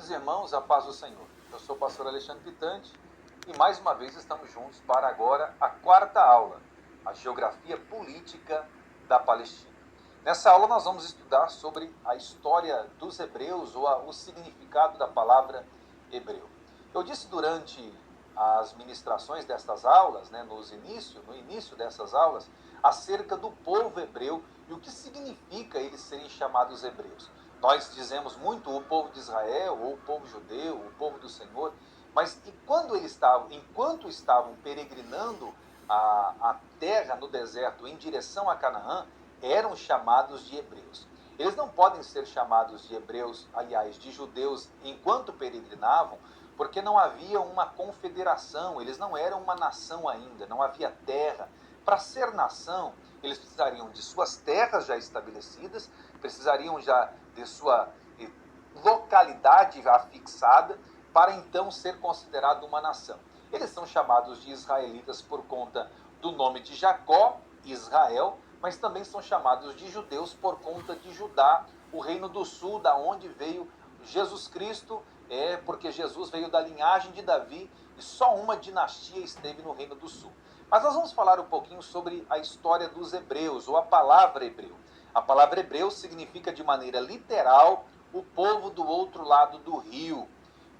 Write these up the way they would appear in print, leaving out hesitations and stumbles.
Queridos irmãos, a paz do Senhor. Eu sou o pastor Alexandre Pitante e mais uma vez estamos juntos para agora a quarta aula, a geografia política da Palestina. Nessa aula nós vamos estudar sobre a história dos hebreus ou o significado da palavra hebreu. Eu disse durante as ministrações destas aulas, no início dessas aulas, acerca do povo hebreu e o que significa eles serem chamados hebreus. Nós dizemos muito o povo de Israel, ou o povo judeu, o povo do Senhor, mas enquanto estavam peregrinando a terra no deserto em direção a Canaã, eram chamados de hebreus. Eles não podem ser chamados de hebreus, aliás, de judeus, enquanto peregrinavam, porque não havia uma confederação, eles não eram uma nação ainda, não havia terra. Para ser nação, eles precisariam de suas terras já estabelecidas, precisariam já de sua localidade já fixada, para então ser considerado uma nação. Eles são chamados de israelitas por conta do nome de Jacó, Israel, mas também são chamados de judeus por conta de Judá, o reino do sul, da onde veio Jesus Cristo, porque Jesus veio da linhagem de Davi e só uma dinastia esteve no reino do sul. Mas nós vamos falar um pouquinho sobre a história dos hebreus, ou a palavra hebreu. A palavra hebreu significa de maneira literal o povo do outro lado do rio,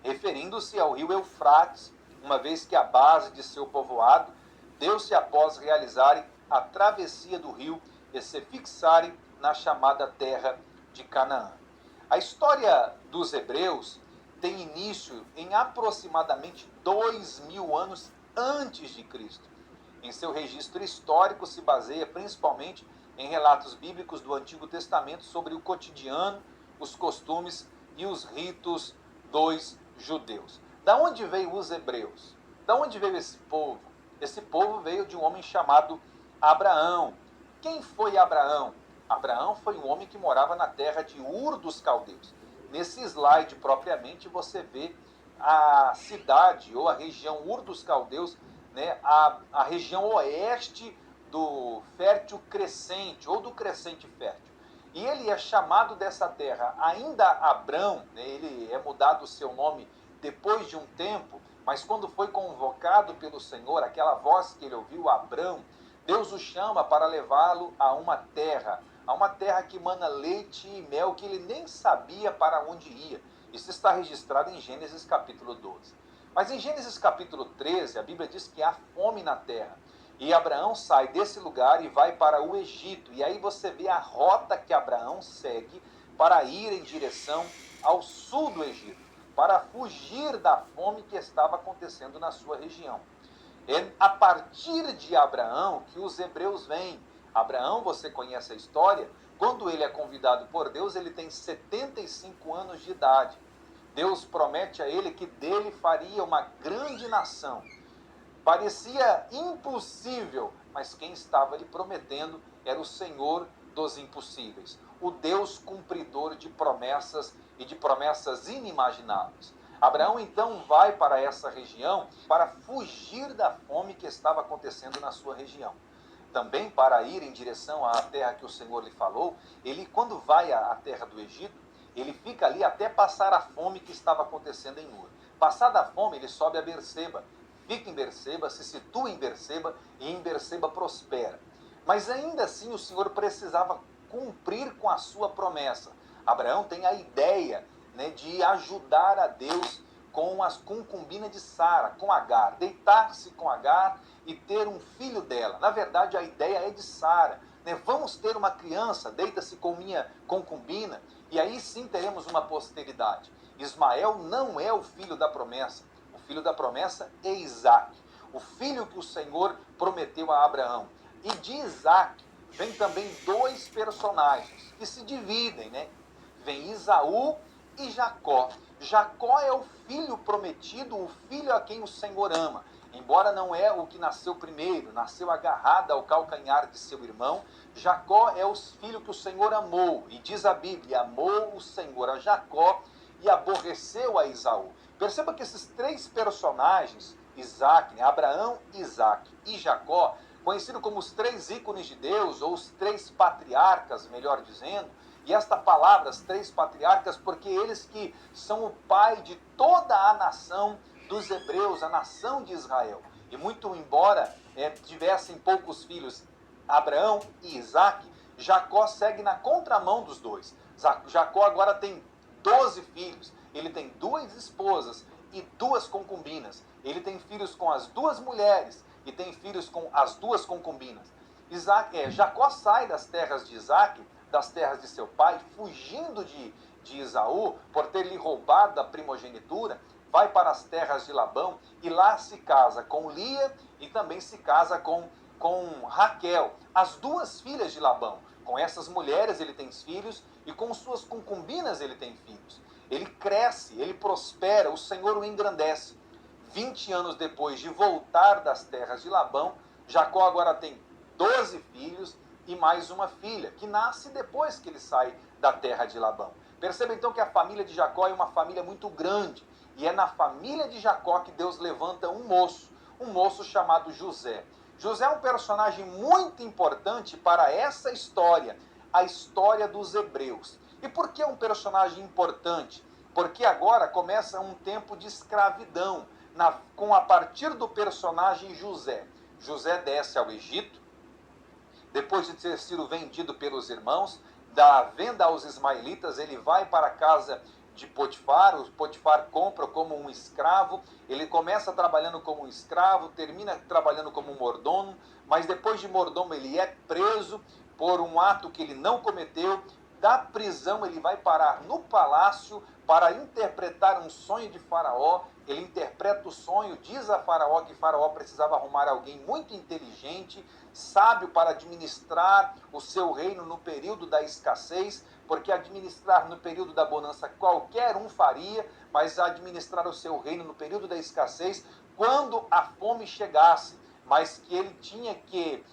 referindo-se ao rio Eufrates, uma vez que a base de seu povoado deu-se após realizarem a travessia do rio e se fixarem na chamada terra de Canaã. A história dos hebreus tem início em aproximadamente 2000 anos antes de Cristo. Em seu registro histórico se baseia principalmente em relatos bíblicos do Antigo Testamento sobre o cotidiano, os costumes e os ritos dos judeus. Da onde veio os hebreus? Da onde veio esse povo? Esse povo veio de um homem chamado Abraão. Quem foi Abraão? Abraão foi um homem que morava na terra de Ur dos Caldeus. Nesse slide, propriamente, você vê a cidade ou a região Ur dos Caldeus, a região oeste do fértil crescente ou do crescente fértil. E ele é chamado dessa terra ainda Abrão, ele é mudado o seu nome depois de um tempo, mas quando foi convocado pelo Senhor, aquela voz que ele ouviu, Abrão, Deus o chama para levá-lo a uma terra que mana leite e mel, que ele nem sabia para onde ia. Isso está registrado em Gênesis capítulo 12. Mas em Gênesis capítulo 13, a Bíblia diz que há fome na terra. E Abraão sai desse lugar e vai para o Egito. E aí você vê a rota que Abraão segue para ir em direção ao sul do Egito, para fugir da fome que estava acontecendo na sua região. É a partir de Abraão que os hebreus vêm. Abraão, você conhece a história, quando ele é convidado por Deus, ele tem 75 anos de idade. Deus promete a ele que dele faria uma grande nação. Parecia impossível, mas quem estava lhe prometendo era o Senhor dos impossíveis, o Deus cumpridor de promessas e de promessas inimagináveis. Abraão então vai para essa região para fugir da fome que estava acontecendo na sua região. Também para ir em direção à terra que o Senhor lhe falou, ele quando vai à terra do Egito, ele fica ali até passar a fome que estava acontecendo em Ur. Passada a fome, ele sobe a Berseba, fica em Berseba, se situa em Berseba e em Berseba prospera. Mas ainda assim o Senhor precisava cumprir com a sua promessa. Abraão tem a ideia de ajudar a Deus com as concubinas de Sara, com Agar, deitar-se com Agar e ter um filho dela. Na verdade, a ideia é de Sara. Vamos ter uma criança, deita-se com minha concubina, e aí sim teremos uma posteridade. Ismael não é o filho da promessa. O filho da promessa é Isaque, o filho que o Senhor prometeu a Abraão. E de Isaque vem também dois personagens que se dividem, Vem Esaú e Jacó. Jacó é o filho prometido, o filho a quem o Senhor ama. Embora não é o que nasceu primeiro, nasceu agarrado ao calcanhar de seu irmão, Jacó é o filho que o Senhor amou. E diz a Bíblia, amou o Senhor a Jacó e aborreceu a Esaú. Perceba que esses três personagens, Abraão, Isaque e Jacó, conhecido como os três ícones de Deus, ou os três patriarcas, melhor dizendo, E esta palavra, as 3 patriarcas, porque eles que são o pai de toda a nação dos hebreus, a nação de Israel. E muito embora tivessem poucos filhos, Abraão e Isaac, Jacó segue na contramão dos dois. Jacó agora tem 12 filhos, ele tem 2 esposas e 2 concubinas. Ele tem filhos com as 2 mulheres e tem filhos com as 2 concubinas. Jacó sai das terras de Isaac, das terras de seu pai, fugindo de Esaú, por ter lhe roubado a primogenitura, vai para as terras de Labão e lá se casa com Lia e também se casa com Raquel, as 2 filhas de Labão. Com essas mulheres ele tem filhos e com suas concubinas ele tem filhos. Ele cresce, ele prospera, o Senhor o engrandece. 20 anos depois de voltar das terras de Labão, Jacó agora tem 12 filhos e mais uma filha, que nasce depois que ele sai da terra de Labão. Perceba então que a família de Jacó é uma família muito grande, e é na família de Jacó que Deus levanta um moço chamado José. José é um personagem muito importante para essa história, a história dos hebreus. E por que é um personagem importante? Porque agora começa um tempo de escravidão, a partir do personagem José. José desce ao Egito, depois de ter sido vendido pelos irmãos, da venda aos ismaelitas, ele vai para a casa de Potifar, o Potifar compra como um escravo, ele começa trabalhando como um escravo, termina trabalhando como um mordomo, mas depois de mordomo ele é preso por um ato que ele não cometeu. Da prisão ele vai parar no palácio para interpretar um sonho de Faraó. Ele interpreta o sonho, diz a Faraó que Faraó precisava arrumar alguém muito inteligente, sábio para administrar o seu reino no período da escassez, porque administrar no período da bonança qualquer um faria, mas administrar o seu reino no período da escassez, quando a fome chegasse, mas que ele tinha que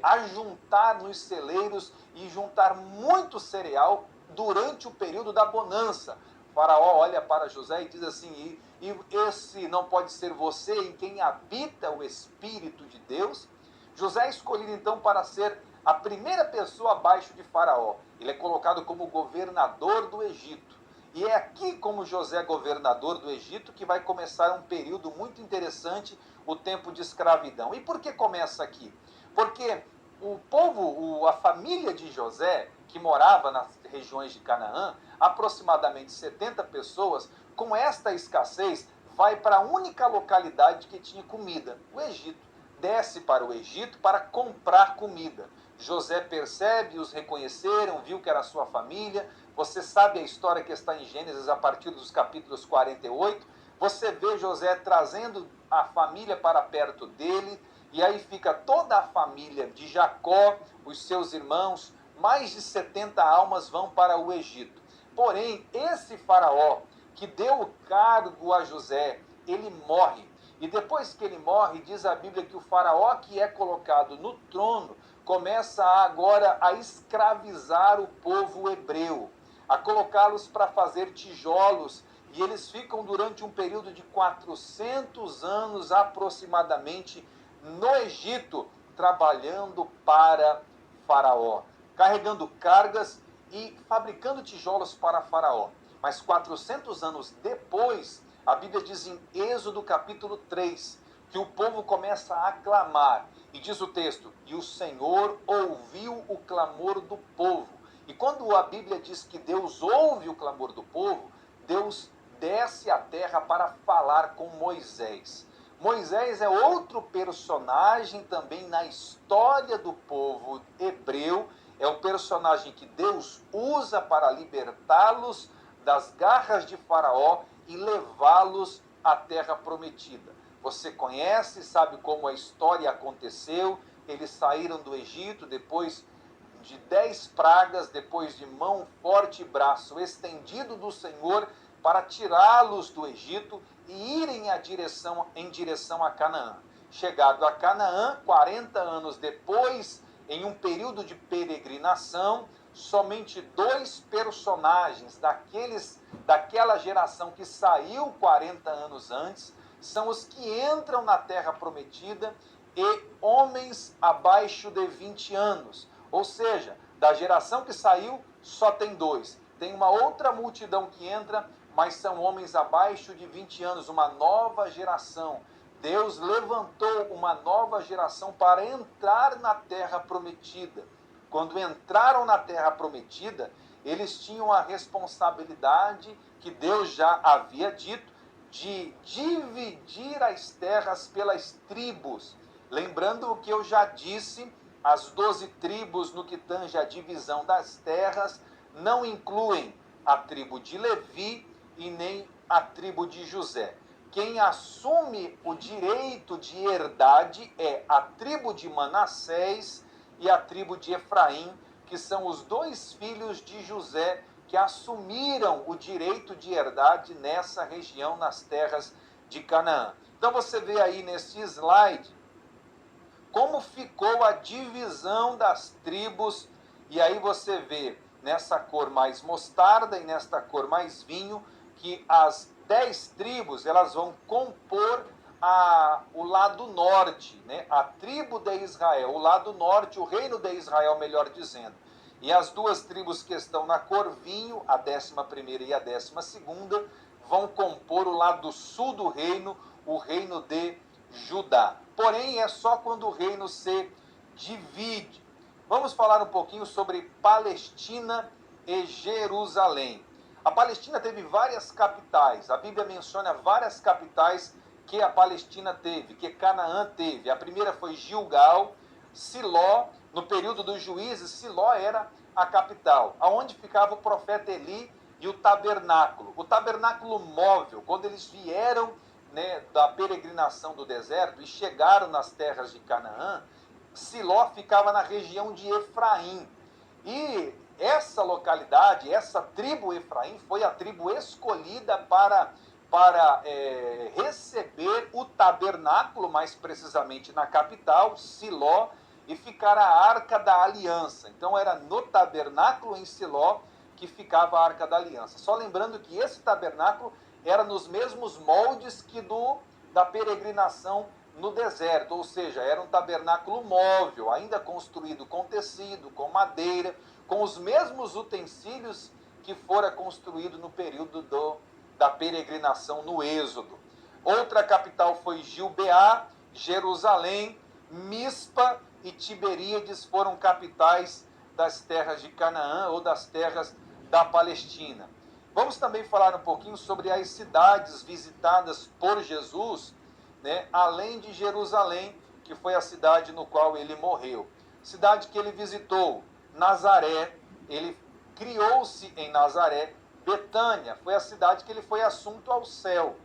ajuntar nos celeiros e juntar muito cereal durante o período da bonança. O Faraó olha para José e diz assim: e esse não pode ser você em quem habita o Espírito de Deus? José é escolhido então para ser a primeira pessoa abaixo de Faraó. Ele é colocado como governador do Egito. E é aqui, como José é governador do Egito, que vai começar um período muito interessante, o tempo de escravidão. E por que começa aqui? Porque o povo, a família de José, que morava nas regiões de Canaã, aproximadamente 70 pessoas, com esta escassez, vai para a única localidade que tinha comida, o Egito. Desce para o Egito para comprar comida. José percebe, os reconheceram, viu que era sua família. Você sabe a história que está em Gênesis a partir dos capítulos 48. Você vê José trazendo a família para perto dele, e aí fica toda a família de Jacó, os seus irmãos, mais de 70 almas vão para o Egito. Porém, esse faraó que deu o cargo a José, ele morre. E depois que ele morre, diz a Bíblia que o faraó que é colocado no trono começa agora a escravizar o povo hebreu, a colocá-los para fazer tijolos, e eles ficam durante um período de 400 anos aproximadamente no Egito, trabalhando para Faraó, carregando cargas e fabricando tijolos para Faraó. Mas 400 anos depois, a Bíblia diz em Êxodo capítulo 3, que o povo começa a clamar, e diz o texto: e o Senhor ouviu o clamor do povo. E quando a Bíblia diz que Deus ouve o clamor do povo, Deus desce à terra para falar com Moisés. Moisés é outro personagem também na história do povo hebreu, é o personagem que Deus usa para libertá-los das garras de Faraó e levá-los à terra prometida. Você conhece, sabe como a história aconteceu. Eles saíram do Egito depois de 10 pragas, depois de mão forte e braço estendido do Senhor para tirá-los do Egito e irem em direção a Canaã. Chegado a Canaã, 40 anos depois, em um período de peregrinação, somente 2 personagens daquela geração que saiu 40 anos antes são os que entram na terra prometida, e homens abaixo de 20 anos. Ou seja, Da geração que saiu, só tem 2. Tem uma outra multidão que entra, mas são homens abaixo de 20 anos, uma nova geração. Deus levantou uma nova geração para entrar na terra prometida. Quando entraram na terra prometida, eles tinham a responsabilidade que Deus já havia dito de dividir as terras pelas tribos. Lembrando o que eu já disse, as 12 tribos no que tange a divisão das terras não incluem a tribo de Levi e nem a tribo de José. Quem assume o direito de herdade é a tribo de Manassés e a tribo de Efraim, que são os 2 filhos de José que assumiram o direito de herdade nessa região, nas terras de Canaã. Então você vê aí nesse slide como ficou a divisão das tribos, e aí você vê nessa cor mais mostarda e nesta cor mais vinho, que as 10 tribos elas vão compor o lado norte, né? A tribo de Israel, o lado norte, o reino de Israel, melhor dizendo. E as 2 tribos que estão na cor vinho, a 11ª e a 12ª, vão compor o lado sul do reino, o reino de Judá. Porém, é só quando o reino se divide. Vamos falar um pouquinho sobre Palestina e Jerusalém. A Palestina teve várias capitais. A Bíblia menciona várias capitais que a Palestina teve, que Canaã teve. A primeira foi Gilgal, Siló. No período dos juízes, Siló era a capital, aonde ficava o profeta Eli e o tabernáculo. O tabernáculo móvel, quando eles vieram, né, da peregrinação do deserto e chegaram nas terras de Canaã, Siló ficava na região de Efraim. E essa localidade, essa tribo Efraim, foi a tribo escolhida para receber o tabernáculo, mais precisamente na capital, Siló, e ficar a Arca da Aliança. Então era no tabernáculo em Siló que ficava a Arca da Aliança. Só lembrando que esse tabernáculo era nos mesmos moldes que da peregrinação no deserto, ou seja, era um tabernáculo móvel, ainda construído com tecido, com madeira, com os mesmos utensílios que fora construído no período da peregrinação no Êxodo. Outra capital foi Gilbeá, Jerusalém, Mispa e Tiberíades foram capitais das terras de Canaã ou das terras da Palestina. Vamos também falar um pouquinho sobre as cidades visitadas por Jesus, né, além de Jerusalém, que foi a cidade no qual ele morreu. Cidade que ele visitou, Nazaré, ele criou-se em Nazaré. Betânia foi a cidade que ele foi assunto ao céu.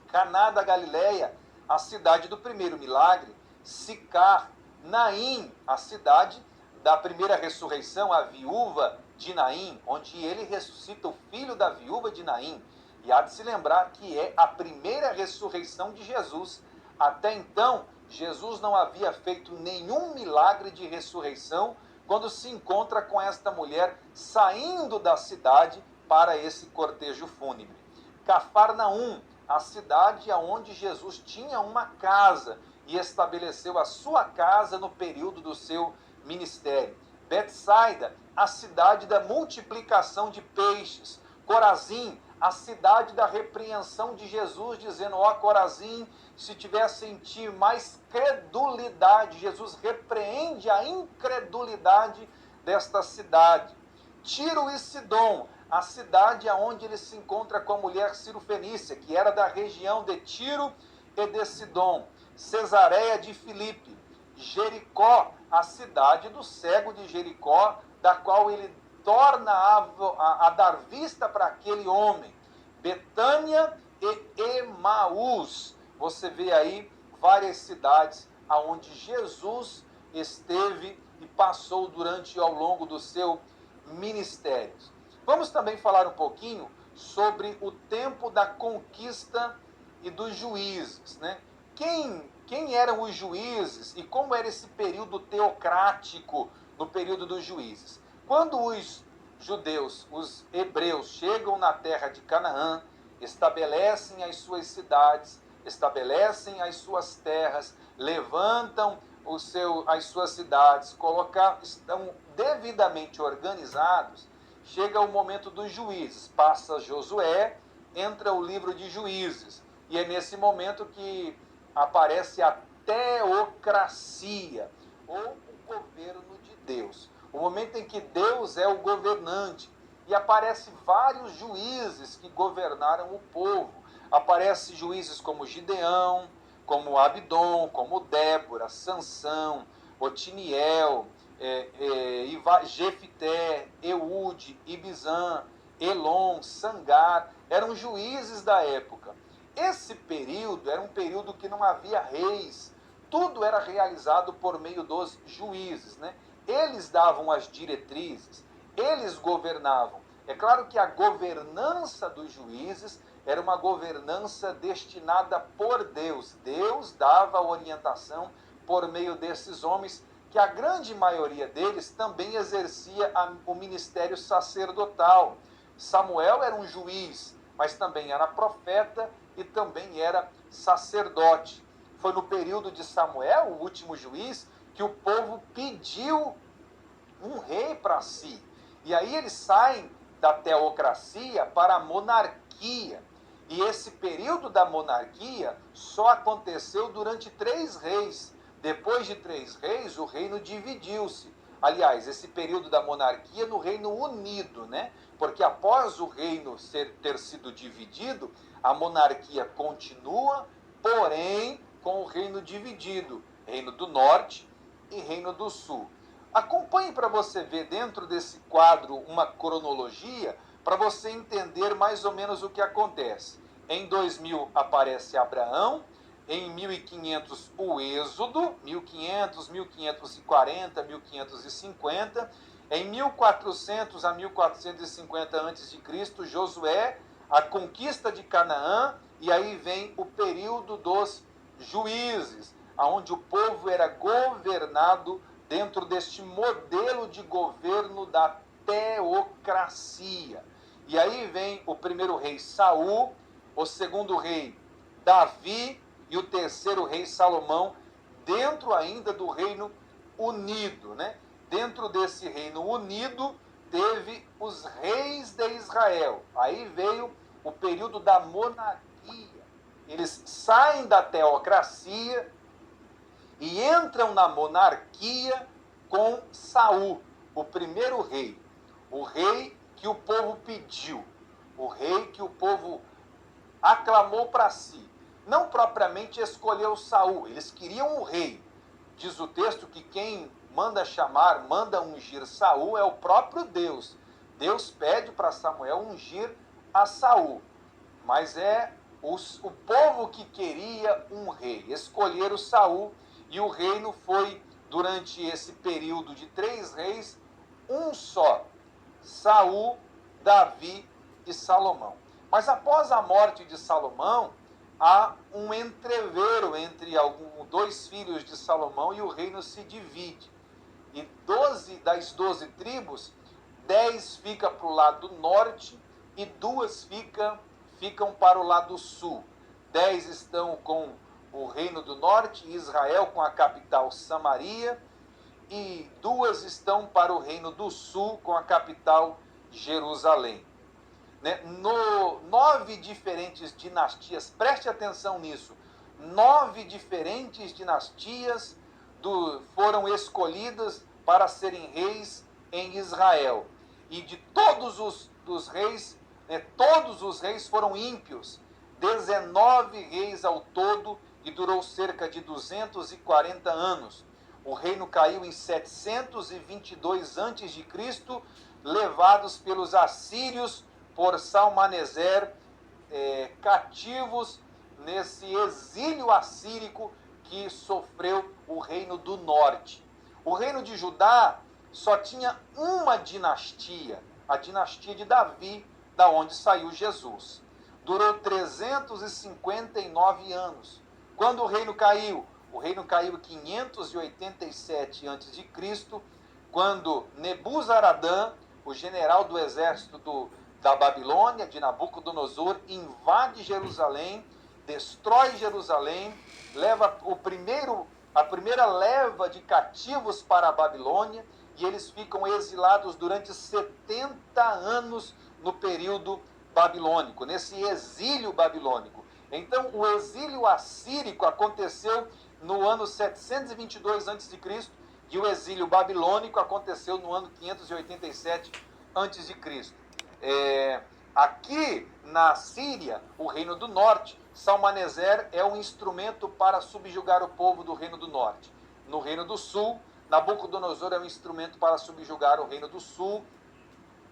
Caná da Galileia, a cidade do primeiro milagre. Sicar, Naim, a cidade da primeira ressurreição, a viúva de Naim, onde ele ressuscita o filho da viúva de Naim. E há de se lembrar que é a primeira ressurreição de Jesus. Até então, Jesus não havia feito nenhum milagre de ressurreição quando se encontra com esta mulher saindo da cidade para esse cortejo fúnebre. Cafarnaum, a cidade onde Jesus tinha uma casa e estabeleceu a sua casa no período do seu ministério. Betsaida, a cidade da multiplicação de peixes. Corazim, a cidade da repreensão de Jesus, dizendo: ó Corazim, se tivesse em ti mais credulidade. Jesus repreende a incredulidade desta cidade. Tiro e Sidom, a cidade onde ele se encontra com a mulher Cirofenícia, que era da região de Tiro e de Sidom. Cesareia de Filipe. Jericó, a cidade do cego de Jericó, da qual ele torna a dar vista para aquele homem. Betânia e Emaús. Você vê aí várias cidades aonde Jesus esteve e passou durante ao longo do seu ministério. Vamos também falar um pouquinho sobre o tempo da conquista e dos juízes, né? Quem eram os juízes e como era esse período teocrático no período dos juízes? Quando os judeus, os hebreus, chegam na terra de Canaã, estabelecem as suas cidades, estabelecem as suas terras, levantam as suas cidades, estão devidamente organizados, chega o momento dos juízes, passa Josué, entra o livro de Juízes, e é nesse momento que aparece a teocracia, ou o governo de Deus. O momento em que Deus é o governante, e aparece vários juízes que governaram o povo. Aparece juízes como Gideão, como Abdom, como Débora, Sansão, Otiniel, Jefité, Eude, Ibizan, Elon, Sangar, eram juízes da época. Esse período era um período que não havia reis, tudo era realizado por meio dos juízes, né? Eles davam as diretrizes, eles governavam. É claro que a governança dos juízes era uma governança destinada por Deus. Deus dava a orientação por meio desses homens, que a grande maioria deles também exercia o ministério sacerdotal. Samuel era um juiz, mas também era profeta e também era sacerdote. Foi no período de Samuel, o último juiz, que o povo pediu um rei para si. E aí eles saem da teocracia para a monarquia. E esse período da monarquia só aconteceu durante 3 reis. Depois de 3 reis, o reino dividiu-se. Aliás, esse período da monarquia no Reino Unido, né? Porque após o reino ter sido dividido, a monarquia continua, porém com o reino dividido, Reino do Norte e Reino do Sul. Acompanhe para você ver dentro desse quadro uma cronologia para você entender mais ou menos o que acontece. Em 2000 aparece Abraão, em 1500 o Êxodo, 1500, 1540, 1550, em 1400 a 1450 a.C., Josué, a conquista de Canaã, e aí vem o período dos juízes, onde o povo era governado dentro deste modelo de governo da teocracia. E aí vem o primeiro rei Saul, o segundo rei Davi e o terceiro rei Salomão, dentro ainda do Reino Unido, né? Dentro desse Reino Unido teve os reis de Israel. Aí veio o período da monarquia. Eles saem da teocracia e entram na monarquia com Saul, o primeiro rei. O rei que o povo pediu, o rei que o povo aclamou para si. Não propriamente escolheu Saul, eles queriam um rei. Diz o texto que quem manda chamar, manda ungir Saul é o próprio Deus. Deus pede para Samuel ungir a Saul. Mas é o povo que queria um rei. Escolheram Saul e o reino foi, durante esse período de 3 reis, um só: Saul, Davi e Salomão. Mas após a morte de Salomão, há um entrevero entre 2 filhos de Salomão e o reino se divide. E das 12 tribos, 10 ficam para o lado norte e 2 ficam para o lado sul. 10 estão com o reino do norte, Israel com a capital Samaria, e 2 estão para o reino do sul com a capital Jerusalém. 9 diferentes dinastias, preste atenção nisso, 9 diferentes dinastias foram escolhidas para serem reis em Israel. E de todos os reis, todos os reis foram ímpios. 19 reis ao todo, e durou cerca de 240 anos. O reino caiu em 722 a.C., levados pelos assírios por Salmaneser, cativos nesse exílio assírico que sofreu o reino do norte. O reino de Judá só tinha uma dinastia, a dinastia de Davi, da onde saiu Jesus. Durou 359 anos. Quando o reino caiu? O reino caiu em 587 a.C., quando Nebuzaradã, o general do exército da Babilônia, de Nabucodonosor, invade Jerusalém, destrói Jerusalém, leva o primeiro a primeira leva de cativos para a Babilônia, e eles ficam exilados durante 70 anos no período babilônico, nesse exílio babilônico. Então, o exílio assírico aconteceu no ano 722 a.C., e o exílio babilônico aconteceu no ano 587 a.C. Aqui na Síria, o Reino do Norte, Salmaneser é um instrumento para subjugar o povo do Reino do Norte. No Reino do Sul, Nabucodonosor é um instrumento para subjugar o Reino do Sul.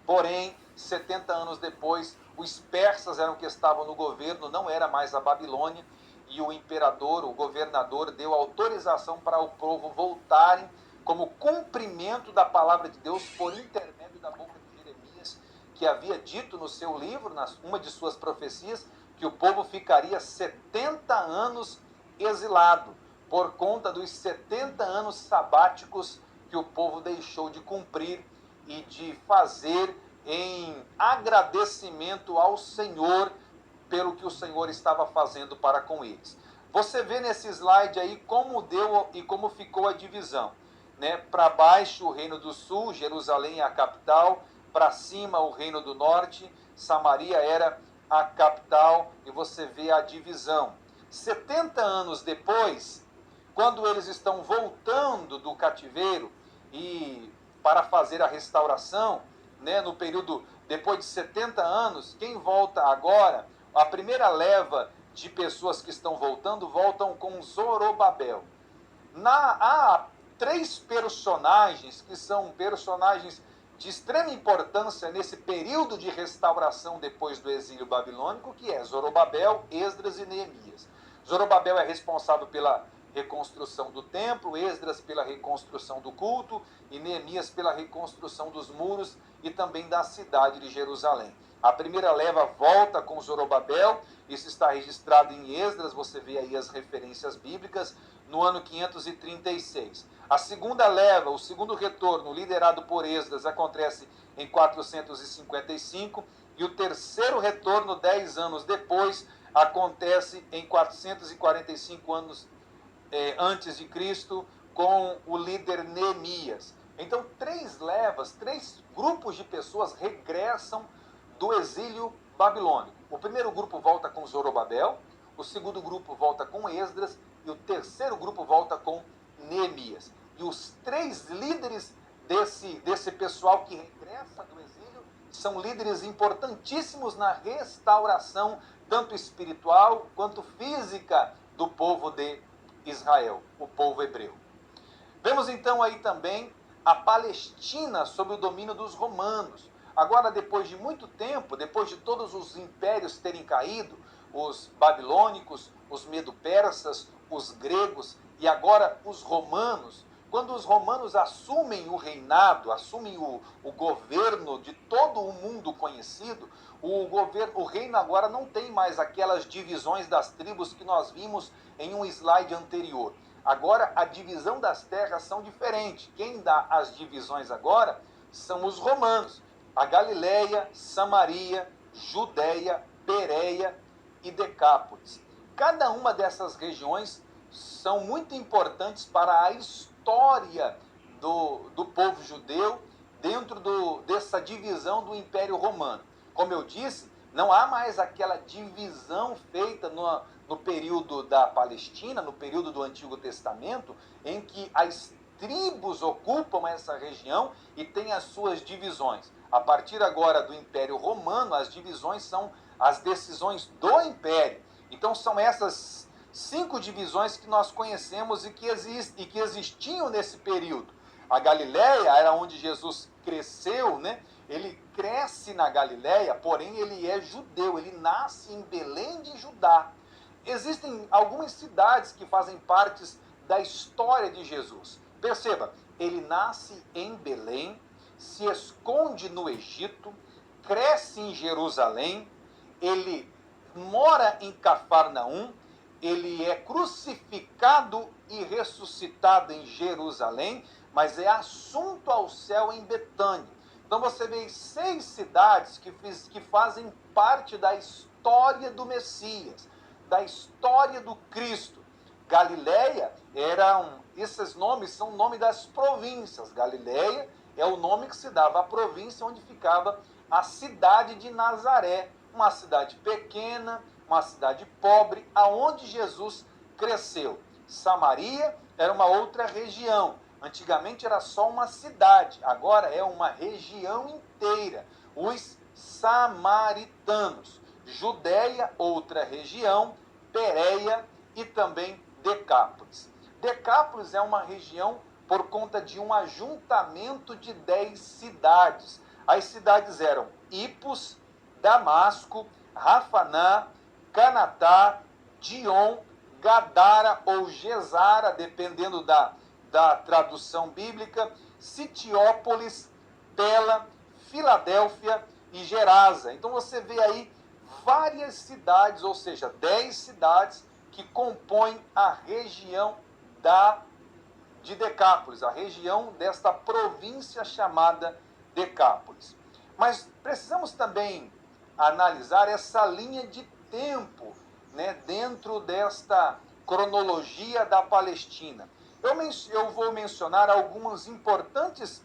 Porém, 70 anos depois, os persas eram que estavam no governo, não era mais a Babilônia, e o imperador, o governador, deu autorização para o povo voltarem como cumprimento da palavra de Deus por intermédio da boca de Jeremias, que havia dito no seu livro, uma de suas profecias, que o povo ficaria 70 anos exilado, por conta dos 70 anos sabáticos que o povo deixou de cumprir e de fazer em agradecimento ao Senhor pelo que o Senhor estava fazendo para com eles. Você vê nesse slide aí como deu e como ficou a divisão, né? Para baixo o Reino do Sul, Jerusalém é a capital, para cima o Reino do Norte, Samaria era a capital, e você vê a divisão. 70 anos depois, quando eles estão voltando do cativeiro e para fazer a restauração, né, no período depois de 70 anos, quem volta agora, a primeira leva de pessoas que estão voltando, voltam com Zorobabel. Há três personagens que são personagens de extrema importância nesse período de restauração depois do exílio babilônico, que é Zorobabel, Esdras e Neemias. Zorobabel é responsável pela reconstrução do templo, Esdras pela reconstrução do culto e Neemias pela reconstrução dos muros e também da cidade de Jerusalém. A primeira leva volta com Zorobabel, isso está registrado em Esdras, você vê aí as referências bíblicas, no ano 536. A segunda leva, o segundo retorno, liderado por Esdras, acontece em 455, e o terceiro retorno, 10 anos depois, acontece em 445 anos antes de Cristo, com o líder Neemias. Então, três levas, três grupos de pessoas regressam do exílio babilônico. O primeiro grupo volta com Zorobabel, o segundo grupo volta com Esdras e o terceiro grupo volta com Neemias. E os três líderes desse pessoal que regressa do exílio são líderes importantíssimos na restauração, tanto espiritual quanto física, do povo de Israel, o povo hebreu. Vemos então aí também a Palestina sob o domínio dos romanos. Agora, depois de muito tempo, depois de todos os impérios terem caído, os babilônicos, os medo-persas, os gregos e agora os romanos, quando os romanos assumem o reinado, assumem o governo de todo o mundo conhecido, o reino agora não tem mais aquelas divisões das tribos que nós vimos em um slide anterior. Agora a divisão das terras são diferentes. Quem dá as divisões agora são os romanos. A Galileia, Samaria, Judéia, Pérea e Decápolis. Cada uma dessas regiões são muito importantes para a história do povo judeu dentro dessa divisão do Império Romano. Como eu disse, não há mais aquela divisão feita no período da Palestina, no período do Antigo Testamento, em que as tribos ocupam essa região e têm as suas divisões. A partir agora do Império Romano, as divisões são as decisões do Império. Então são essas 5 divisões que nós conhecemos e que existiam nesse período. A Galileia era onde Jesus cresceu, né? Ele cresce na Galileia, porém ele é judeu, ele nasce em Belém de Judá. Existem algumas cidades que fazem parte da história de Jesus. Perceba, ele nasce em Belém, se esconde no Egito, cresce em Jerusalém, ele mora em Cafarnaum, ele é crucificado e ressuscitado em Jerusalém, mas é assunto ao céu em Betânia. Então você vê 6 cidades que fazem parte da história do Messias, da história do Cristo. Galileia esses nomes são o nome das províncias. Galileia é o nome que se dava à província onde ficava a cidade de Nazaré, uma cidade pequena, uma cidade pobre, aonde Jesus cresceu. Samaria era uma outra região. Antigamente era só uma cidade, agora é uma região inteira. Os samaritanos. Judéia, outra região, Pérea e também Decápolis. Decápolis é uma região por conta de um ajuntamento de 10 cidades. As cidades eram Ipos, Damasco, Rafaná, Canatá, Dion, Gadara ou Gesara, dependendo da tradução bíblica, Sitiópolis, Pela, Filadélfia e Gerasa. Então você vê aí várias cidades, ou seja, 10 cidades que compõem a região de Decápolis, a região desta província chamada Decápolis. Mas precisamos também analisar essa linha de tempo, né, dentro desta cronologia da Palestina. Eu vou mencionar alguns importantes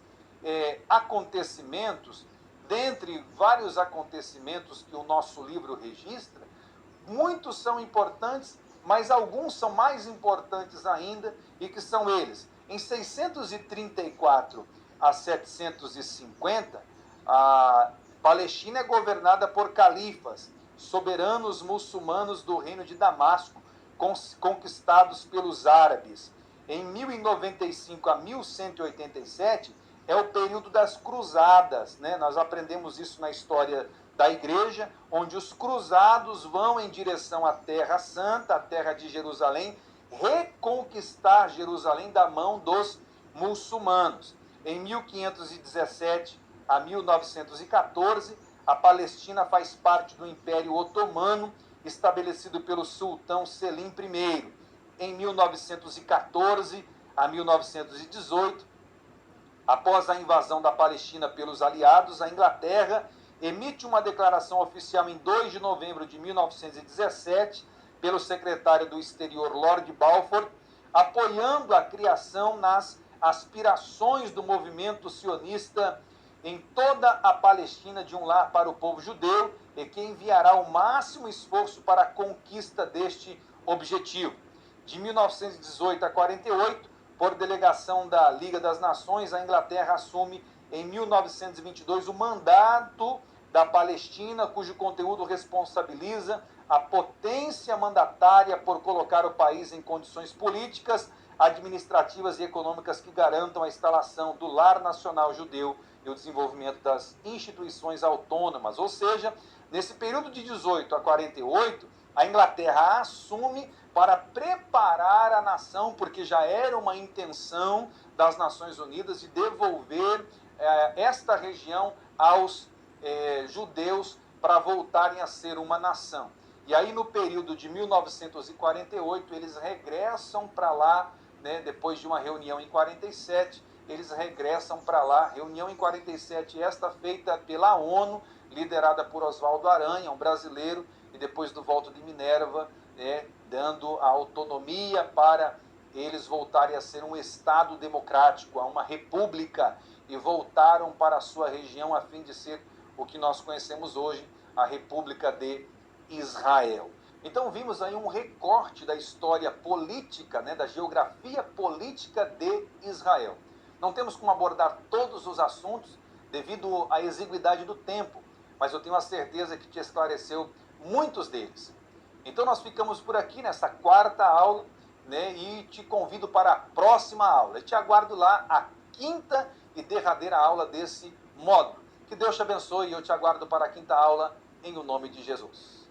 acontecimentos, dentre vários acontecimentos que o nosso livro registra. Muitos são importantes, mas alguns são mais importantes ainda, e que são eles. Em 634 a 750, a Palestina é governada por califas, soberanos muçulmanos do reino de Damasco, conquistados pelos árabes. Em 1095 a 1187 é o período das cruzadas, né? Nós aprendemos isso na história da igreja, onde os cruzados vão em direção à Terra Santa, à terra de Jerusalém, reconquistar Jerusalém da mão dos muçulmanos. Em 1517 a 1914, a Palestina faz parte do Império Otomano, estabelecido pelo sultão Selim I. Em 1914 a 1918, após a invasão da Palestina pelos aliados, a Inglaterra emite uma declaração oficial em 2 de novembro de 1917, pelo secretário do Exterior Lord Balfour, apoiando a criação nas aspirações do movimento sionista em toda a Palestina de um lar para o povo judeu, e que enviará o máximo esforço para a conquista deste objetivo. De 1918 a 48, por delegação da Liga das Nações, a Inglaterra assume em 1922 o mandato da Palestina, cujo conteúdo responsabiliza a potência mandatária por colocar o país em condições políticas, administrativas e econômicas que garantam a instalação do lar nacional judeu e o desenvolvimento das instituições autônomas. Ou seja, nesse período de 18 a 48, a Inglaterra assume para preparar a nação, porque já era uma intenção das Nações Unidas de devolver esta região aos judeus para voltarem a ser uma nação. E aí, no período de 1948, eles regressam para lá, né, depois de uma reunião em 47, eles regressam para lá. Reunião em 47, esta feita pela ONU, liderada por Oswaldo Aranha, um brasileiro, e depois do voto de Minerva, dando a autonomia para eles voltarem a ser um Estado democrático, a uma república, e voltaram para a sua região a fim de ser o que nós conhecemos hoje, a República de Israel. Então vimos aí um recorte da história política, né, da geografia política de Israel. Não temos como abordar todos os assuntos devido à exiguidade do tempo, mas eu tenho a certeza que te esclareceu muitos deles. Então nós ficamos por aqui nessa quarta aula, né, e te convido para a próxima aula. Eu te aguardo lá, a quinta e derradeira aula desse módulo. Que Deus te abençoe e eu te aguardo para a quinta aula, em o nome de Jesus.